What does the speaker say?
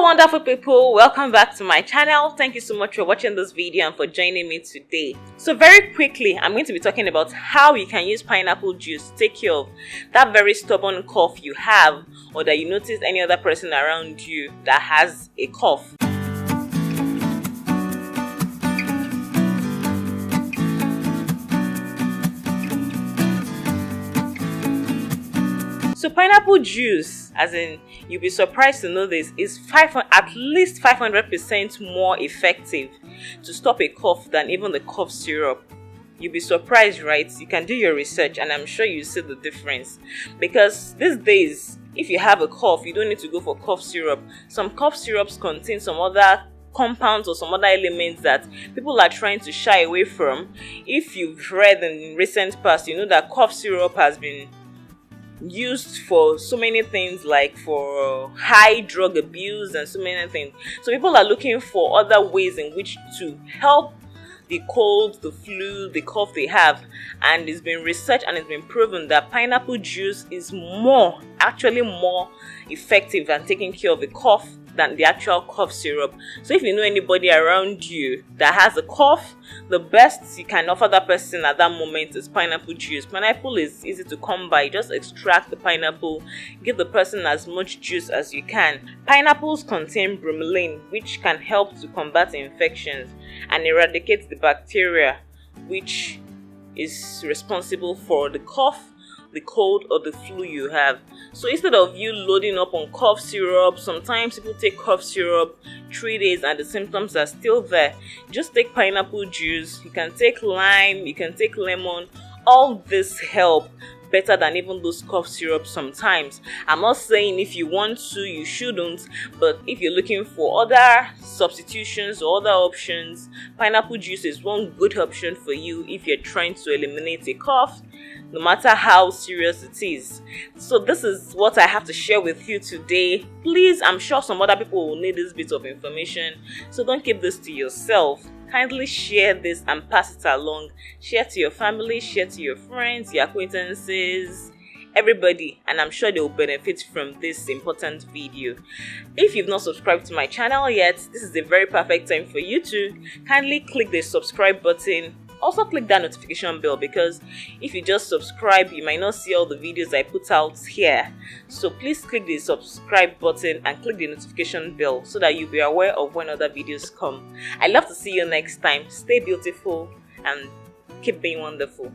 wonderful people, welcome back to my channel. Thank you so much for watching this video and for joining me today. So very quickly, I'm going to be talking about how you can use pineapple juice to take care of that very stubborn cough you have, or that you notice any other person around you that has a cough. So pineapple juice, as in, you'll be surprised to know this, is at least 500% more effective to stop a cough than even the cough syrup. You'll be surprised, right? You can do your research and I'm sure you see the difference. Because these days, if you have a cough, you don't need to go for cough syrup. Some cough syrups contain some other compounds or some other elements that people are trying to shy away from. If you've read in recent past, you know that cough syrup has been used for so many things, like for high drug abuse and so many things. So people are looking for other ways in which to help the cold, the flu, the cough they have, and it's been researched and it's been proven that pineapple juice is actually more effective at taking care of the cough than the actual cough syrup. So if you know anybody around you that has a cough, the best you can offer that person at that moment is pineapple juice. Pineapple is easy to come by. Just extract the pineapple, give the person as much juice as you can. Pineapples contain bromelain, which can help to combat infections and eradicate the bacteria which is responsible for the cough, the cold, or the flu you have. So instead of you loading up on cough syrup, sometimes people take cough syrup 3 days and the symptoms are still there. Just take pineapple juice. You can take lime, you can take lemon. All this help better than even those cough syrups sometimes. I'm not saying if you want to, you shouldn't, but if you're looking for other substitutions or other options, pineapple juice is one good option for you if you're trying to eliminate a cough, no matter how serious it is. So this is what I have to share with you today. Please, I'm sure some other people will need this bit of information, so don't keep this to yourself. Kindly share this and pass it along. Share to your family, share to your friends, your acquaintances, everybody, and I'm sure they will benefit from this important video. If you've not subscribed to my channel yet, this is a very perfect time for you to kindly click the subscribe button. Also click that notification bell, because if you just subscribe, you might not see all the videos I put out here. So please click the subscribe button and click the notification bell so that you'll be aware of when other videos come. I'd love to see you next time. Stay beautiful and keep being wonderful.